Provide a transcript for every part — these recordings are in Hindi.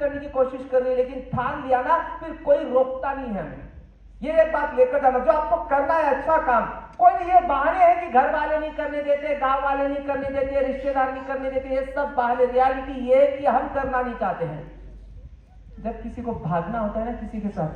चढ़ने की कोशिश कर रही है, लेकिन ठान लिया ना फिर कोई रोकता नहीं है हमें। ये एक बात लेकर जाना, जो आपको करना है अच्छा काम, कोई नहीं। ये बहाने हैं कि घर वाले नहीं करने देते, गांव वाले नहीं करने देते, रिश्तेदार नहीं करने देते, ये सब बहाने। रियलिटी ये कि हम करना नहीं चाहते हैं। जब किसी को भागना होता है ना किसी के साथ,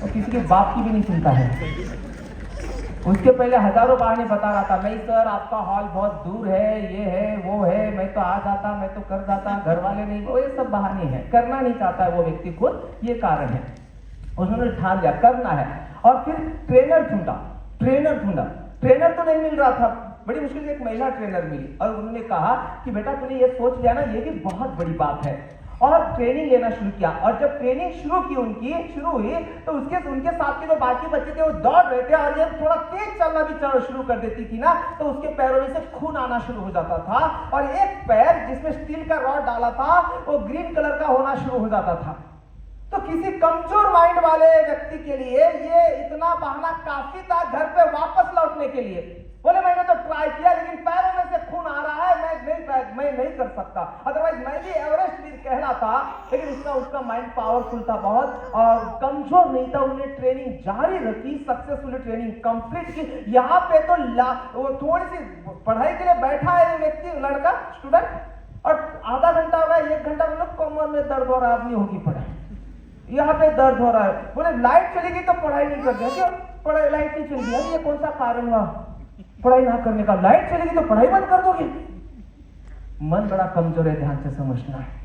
और किसी के बाप की भी नहीं सुनता है, उसके पहले हजारों बहाने बता रहा था, नहीं सर आपका हॉल बहुत दूर है, ये है वो है, मैं तो आ जाता, मैं तो कर जाता, घर वाले नहीं, वो ये सब बहाने हैं। करना नहीं चाहता है वो व्यक्ति खुद, ये कारण है। उन्होंने ठान लिया करना है, और फिर ट्रेनर ढूंढा। ट्रेनर तो नहीं मिल रहा था, बड़ी मुश्किल से एक महिला ट्रेनर मिली, और उन्होंने कहा कि बेटा तूने ये सोच लिया ना, ये भी बहुत बड़ी बात है। और ट्रेनिंग लेना शुरू किया, और जब ट्रेनिंग शुरू हुई तो उनके साथ के जो बाकी बच्चे थे वो दौड़ रहे थे, और ये थोड़ा तेज चलना भी शुरू कर देती थी ना, तो उसके पैरों में से खून आना शुरू हो जाता था, और एक पैर जिसमें स्टील का रॉड डाला था वो ग्रीन कलर का होना शुरू हो जाता था। तो किसी कमजोर माइंड वाले व्यक्ति के लिए ये इतना बहाना काफी था घर पे वापस लौटने के लिए। बोले मैंने तो ट्राई किया, लेकिन पैरों में से खून आ रहा है, मैं नहीं कर सकता, अदरवाइज मैं भी एवरेस्ट वीर कहलाता। लेकिन उसका माइंड पावरफुल था बहुत, और कमजोर नहीं था। उन्होंने ट्रेनिंग जारी रखी, सक्सेसफुली ट्रेनिंग कंप्लीट की। यहाँ पे तो वो थोड़ी सी पढ़ाई के लिए बैठा है व्यक्ति, लड़का स्टूडेंट, और आधा घंटा हो गया, 1 घंटा में लोग कमर में दर्द हो रहा, नहीं होगी पढ़ाई, यहाँ पे दर्द हो रहा है। बोले लाइट चली गई तो पढ़ाई नहीं कर दिया, पढ़ाई लाइट नहीं चली गई, ये कौन सा कारण हुआ पढ़ाई ना करने का? लाइट चलेगी तो पढ़ाई बंद कर दोगे? मन बड़ा कमजोर है, ध्यान से समझना है।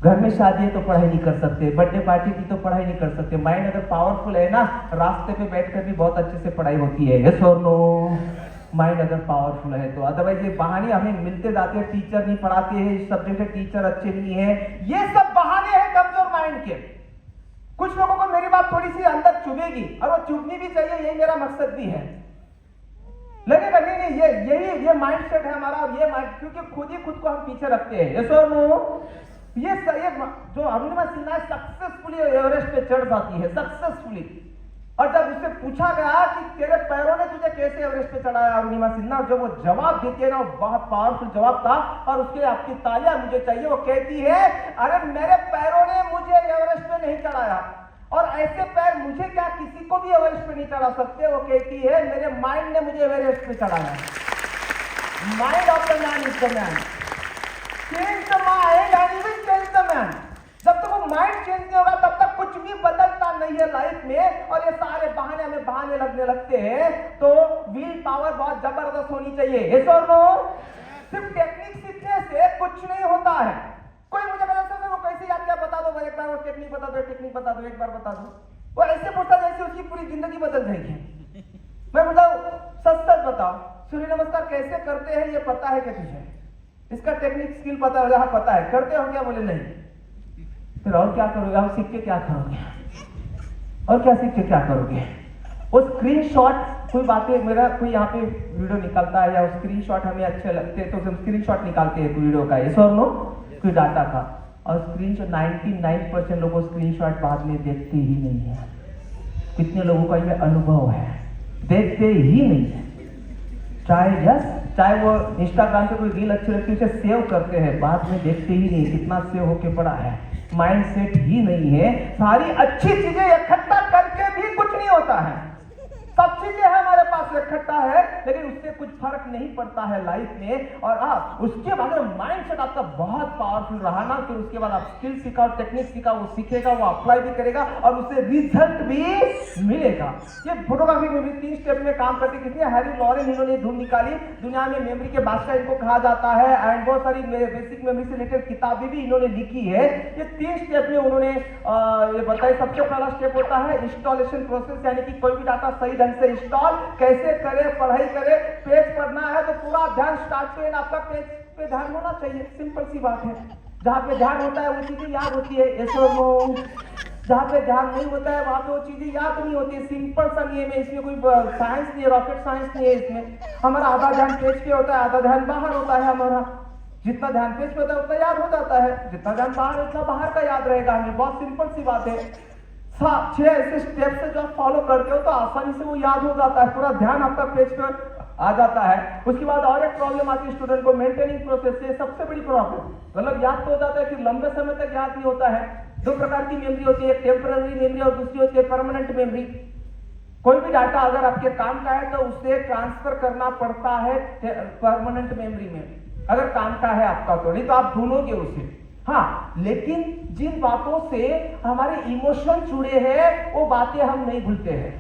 घर में शादी है तो पढ़ाई नहीं कर सकते, बर्थडे पार्टी की तो पढ़ाई नहीं कर सकते। माइंड अगर पावरफुल है ना, रास्ते पे बैठकर भी बहुत अच्छे से पढ़ाई होती है। यस और नो? माइंड अगर पावरफुल है तो। अदरवाइज ये बहाने हमें मिलते जाते हैं, टीचर नहीं पढ़ाते हैं, इस सब्जेक्ट के टीचर अच्छे नहीं है, ये सब बहाने हैं कमजोर माइंड के। कुछ लोगों को मेरी बात थोड़ी सी अंदर चुभेगी, और वो चुभनी भी चाहिए, यही मेरा मकसद भी है। लगेगा नहीं, ये माइंड सेट है हमारा, ये माइंड, क्योंकि खुद ही खुद को हम पीछे रखते हैं। यस और नो? ये जो अरुणिमा सिन्हा सक्सेसफुली एवरेस्ट पे चढ़ जाती है, सक्सेसफुली। और जब उससे पूछा गया कि तेरे पैरों ने तुझे कैसे एवरेस्ट पे चढ़ाया अरुणिमा सिन्हा, जब वो जवाब देती है ना, वो बहुत पावरफुल जवाब था, और उसके लिए आपकी तालियां मुझे चाहिए। वो कहती है, अरे मेरे पैरों ने मुझे एवरेस्ट पे नहीं चढ़ाया, और ऐसे पैर मुझे क्या किसी को भी एवरेस्ट पे नहीं चढ़ा सकते। वो कहती है, मेरे माइंड ने मुझे एवरेस्ट पे चढ़ाया। Mind of the man is the man. Change the mind and you will change the man. जब तक वो माइंड चेंज नहीं होगा तब तक कुछ भी बदलता नहीं है लाइफ में। और ये सारे बहाने हमें बहाने लगने लगते हैं, तो विल पावर बहुत जबरदस्त होनी चाहिए। यस और नो? सिर्फ टेक्निक सीखने से कुछ नहीं होता है। कोई मुझे बता सकता है वो कैसे याद किया, बता दो एक बार, वो टेक्निक बता दो, एक बार बता दो। वो ऐसे पूछता जैसे उसकी पूरी जिंदगी बदल जाएगी। मैं बताऊं, सच बताओ, सूर्य नमस्कार कैसे करते हैं ये पता है क्या तुझे? इसका टेक्निक स्किल पता है? हाँ पता है। करते हो क्या? बोले नहीं। फिर और क्या करोगे? आप सीख के क्या करोगे? और क्या सीख के क्या करोगे? वो स्क्रीनशॉट, कोई बातें, मेरा कोई यहाँ पे वीडियो निकालता है या स्क्रीनशॉट हमें अच्छे लगते हैं तो हम स्क्रीनशॉट निकालते हैं वीडियो का, यस और नो? कोई डाटा का, और स्क्रीनशॉट 99% लोगों स्क्रीनशॉट बाद में देखते ही नहीं है। कितने लोगों का ये अनुभव है, देखते ही नहीं है। चाहे वो इंस्टाग्राम पे कोई रील अच्छी लगती है उसे सेव करते हैं, बाद में देखते ही नहीं कितना सेव होके पड़ा है। माइंड सेट ही नहीं है। सारी अच्छी चीजें इकट्ठा करके भी कुछ नहीं होता है। सब चीजें हमारे पास इकट्ठा है, लेकिन उससे कुछ फर्क नहीं पड़ता है लाइफ में। और उसके बाद माइंड सेट आपका बहुत पावरफुल रहा ना, फिर उसके बाद आप स्किल सीखा और टेक्निक सीखा, वो सीखेगा, वो अप्लाई भी करेगा और उससे रिजल्ट भी मिलेगा। ये फोटोग्राफी में भी 3 स्टेप में काम करते कितने हैरी लॉरेन इन्होंने धूम निकाली, दुनिया में मेमोरी के बादशाह इनको कहा जाता है। एंड बहुत सारी बेसिक मेमोरी से रिलेटेड किताबें भी इन्होंने लिखी है। ये 3 स्टेप में उन्होंने ये बताया। सबसे पहला स्टेप होता है इंस्टॉलेशन प्रोसेस, यानी कि कोई भी डाटा सही ढंग से इंस्टॉल कैसे करें, पढ़ाई करें। पेज पढ़ना है तो पूरा ध्यान स्टार्ट टू एंड आपका पेज पे ध्यान होना चाहिए। सिंपल सी बात है। जहां पे ध्यान होता है वो चीजें याद होती है। यस और नो? जहां पे ध्यान नहीं होता है वहां पे वो चीजें याद नहीं होती है। सिंपल सा नियम है, इसमें कोई साइंस नहीं है, रॉकेट साइंस नहीं है। इसमें हमारा आधा ध्यान पेज पे होता है, आधा ध्यान बाहर होता है। हमारा जितना ध्यान पेज पे होता है उतना याद हो जाता है, जितना ध्यान बाहर उतना बाहर का याद रहेगा हमें। बहुत सिंपल सी बात है। 6 ऐसे स्टेप से जो आप फॉलो करते हो तो आसानी से वो याद हो जाता है। पूरा ध्यान आपका पेज पे आ जाता है। उसके बाद और एक प्रॉब्लम आती है स्टूडेंट को, मेंटेनिंग प्रोसेस से सबसे बड़ी प्रॉब्लम, मतलब याद तो हो जाता है, फिर लंबे समय तक याद नहीं होता है। दो प्रकार की मेमोरी होती है, एक टेम्पररी मेमोरी और दूसरी होती है परमानेंट मेमोरी। कोई भी डाटा अगर आपके काम का है तो उसे ट्रांसफर करना पड़ता है परमानेंट मेमोरी में, अगर काम का है आपका तो, नहीं तो आप भूलोगे उसे। हाँ, लेकिन जिन बातों से हमारे इमोशन जुड़े हैं वो बातें हम नहीं भूलते हैं।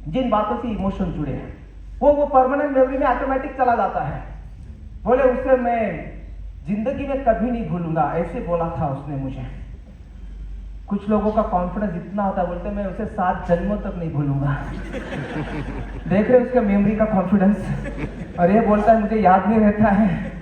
जिन बातों से इमोशन जुड़े हैं वो परमानेंट मेमोरी में ऑटोमेटिक चला जाता है। बोले उसे मैं जिंदगी में कभी नहीं भूलूंगा, ऐसे बोला था उसने मुझे। कुछ लोगों का कॉन्फिडेंस इतना होता है, बोलते मैं उसे 7 जन्मों तक नहीं भूलूंगा। देख रहे उसके मेमोरी का कॉन्फिडेंस। और ये बोलता है मुझे याद नहीं रहता है,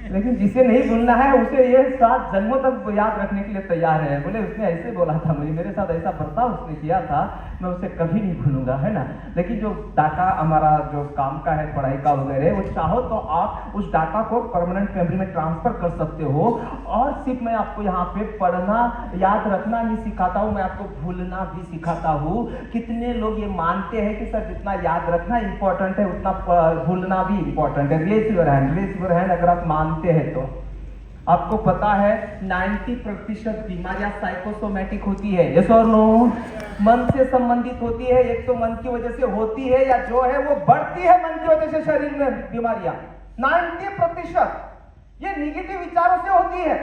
लेकिन जिसे नहीं भूलना है उसे ये 7 जन्मों तक याद रखने के लिए तैयार है। बोले उसने ऐसे बोला था मुझे, मेरे साथ ऐसा बर्ताव उसने किया था, मैं उसे कभी नहीं भूलूंगा, है ना। लेकिन जो डाटा हमारा जो काम का है, पढ़ाई का वगैरह, वो चाहो तो आप उस डाटा को परमानेंट मेमोरी में ट्रांसफर कर सकते हो। और सिर्फ मैं आपको यहाँ पे पढ़ना याद रखना नहीं सिखाता हूँ, मैं आपको भूलना भी सिखाता हूँ। कितने लोग ये मानते हैं कि सर जितना याद रखना इंपॉर्टेंट है उतना भूलना भी इंपॉर्टेंट है? रेज योर हैंड अगर आप मानते हैं तो। आपको पता है 90% बीमारियां साइकोसोमैटिक होती है, यस और नो? मन से संबंधित होती है। एक तो मन की वजह से होती है, या जो है वो बढ़ती है मन की वजह से शरीर में बीमारियां। 90% ये निगेटिव विचारों से होती है।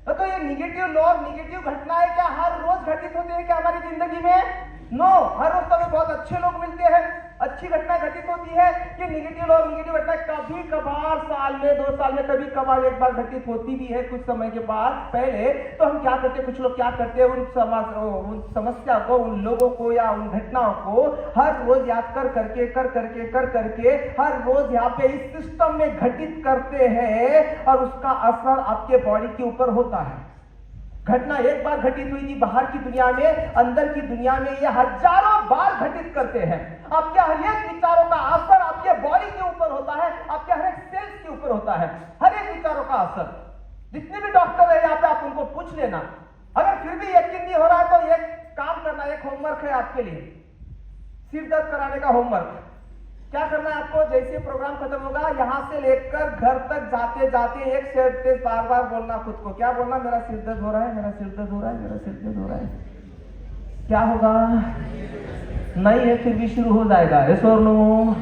तो ये निगेटिव लोग, निगेटिव घटनाएं क्या हर रोज घटित होती है क्या हमारी जिंदगी में? नो, हर रोज तो हमें बहुत अच्छे लोग मिलते हैं, अच्छी घटना घटित होती है। कि निगेटिव लोग, निगेटिव घटना कभी कभार साल में 2 साल में कभी कभार एक बार घटित होती भी है कुछ समय के बाद। पहले तो हम क्या करते, कुछ लोग क्या करते हैं, उन समस्या को, उन लोगों को या उन घटनाओं को हर रोज याद कर करके हर रोज यहाँ पे इस सिस्टम में घटित करते हैं, और उसका असर आपके बॉडी के ऊपर होता है। घटना एक बार घटित हुई थी बाहर की दुनिया में, अंदर की दुनिया में ये हजारों बार घटित करते हैं। आपके हर एक विचारों का असर आपके बॉडी के ऊपर होता है, आपके हर एक सेल्स के ऊपर होता है, हर एक विचारों का असर। जितने भी डॉक्टर है यहाँ पे आप उनको पूछ लेना। अगर फिर भी यकीन नहीं हो रहा है तो एक काम करना, एक होमवर्क है आपके लिए, सिर दर्द कराने का होमवर्क। क्या करना है आपको, जैसे प्रोग्राम खत्म होगा यहां से लेकर घर तक जाते जाते एक सेंटेंस बार बार बोलना खुद को। क्या बोलना? मेरा सिर दर्द हो रहा है, मेरा सिर दर्द हो रहा है, मेरा सिर दर्द हो रहा है। क्या होगा? नहीं है, फिर भी शुरू हो जाएगा, यस और नो?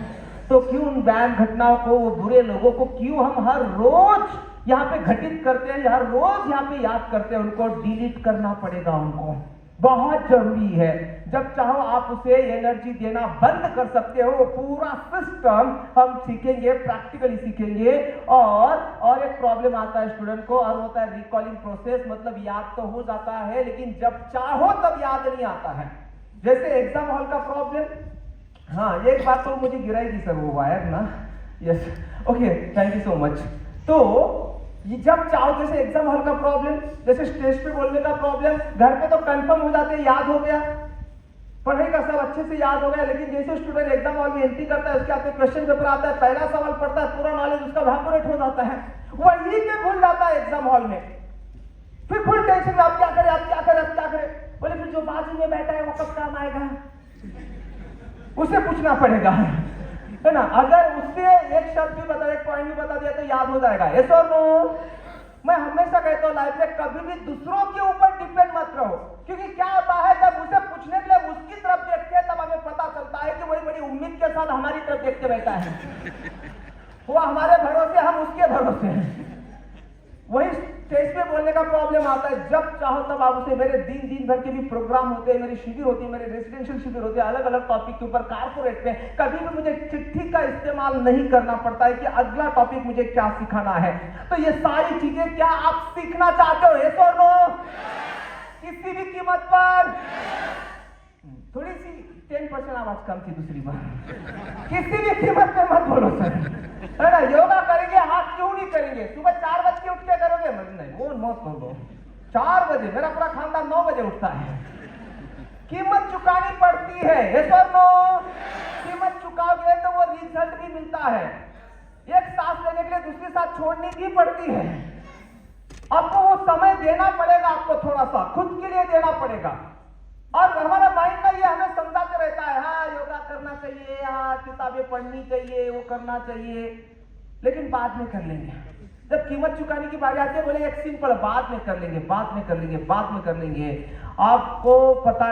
तो क्यों उन बैड घटनाओं को, वो बुरे लोगों को क्यों हम हर रोज यहाँ पे घटित करते हैं, हर रोज यहाँ पे याद करते हैं? उनको डिलीट करना पड़ेगा, उनको बहुत जरूरी है। जब चाहो आप उसे एनर्जी देना बंद कर सकते हो। पूरा सिस्टम हम सीखेंगे, प्रैक्टिकली सीखेंगे। और एक प्रॉब्लम आता है स्टूडेंट को, और होता है रिकॉलिंग प्रोसेस। मतलब याद तो हो जाता है लेकिन जब चाहो तब याद नहीं आता है। जैसे एग्जाम हॉल का प्रॉब्लम। हाँ, एक बात तो मुझे गिराई थी सर वो वायर ना, yes, okay, thank you so much. तो ये जब चाहो, जैसे एग्जाम हॉल का प्रॉब्लम, जैसे स्टेज पे बोलने का प्रॉब्लम, घर पे तो कंफर्म हो जाते हैं, याद हो गया, पढ़ाई का सब अच्छे से याद हो गया। लेकिन जैसे स्टूडेंट एग्जाम हॉल में एंट्री करता है, उसके आपके क्वेश्चन पेपर आता है, पहला सवाल पढ़ता है, पूरा नॉलेज उसका इवैपोरेट हो जाता है, वही के भूल जाता है एग्जाम हॉल में। फिर फुल टेंशन में, आप क्या करें, आप क्या करें, आप क्या करें? बोले फिर जो बाजू में बैठा है वो कब काम आएगा, उसे पूछना पड़ेगा, है ना। अगर उससे एक शब्द भी बता, एक पॉइंट भी बता दिया तो याद हो जाएगा, यस और नो? मैं हमेशा कहता हूँ लाइफ में कभी भी दूसरों के ऊपर डिपेंड मत रहो। क्योंकि क्या होता है, जब उसे पूछने के लिए उसकी तरफ देखते हैं तब हमें पता चलता है कि वही बड़ी उम्मीद के साथ हमारी तरफ देखते बैठा है। वो हमारे भरोसे, हम उसके भरोसे हैं। वही स्टेज पे बोलने का प्रॉब्लम आता है। जब चाहो तब आप उसे, मेरे दिन भर के भी प्रोग्राम होते हैं, मेरी शिविर होती है, मेरे रेसिडेंशियल शिविर होते हैं, अलग अलग टॉपिक के ऊपर, कारपोरेट में, कभी भी मुझे चिट्ठी का इस्तेमाल नहीं करना पड़ता है कि अगला टॉपिक मुझे क्या सिखाना है। तो ये सारी चीजें क्या आप सीखना चाहते हो, यस और नो? किसी भी कीमत पर? थोड़ी सी 10% आवाज कम थी दूसरी बार। किसी भी कीमत पे मत बोलो सर, है ना। योगा करेंगे, हाथ क्यों नहीं करेंगे? सुबह 4 बजे उठ के करोगे? नहीं, वो मत बोलो। 4 बजे, मेरा पूरा खानदान 9 बजे उठता है। कीमत चुकानी पड़ती है, यस और नो? कीमत चुकाओगे तो वो रिजल्ट भी मिलता है। एक सांस लेने के लिए दूसरी सांस छोड़नी भी पड़ती है। आपको वो समय देना पड़ेगा, आपको थोड़ा सा खुद के लिए देना पड़ेगा। और हमारा माइंड ना ये हमें समझाते रहता है, हाँ योगा कर करना चाहिए, हाँ किताबें पढ़नी चाहिए, वो करना चाहिए, लेकिन बाद में कर लेंगे। जब कीमत चुकाने की बारी आती है बोले एक सिंपल बाद में कर लेंगे, बाद में कर लेंगे, बाद में कर लेंगे। आपको पता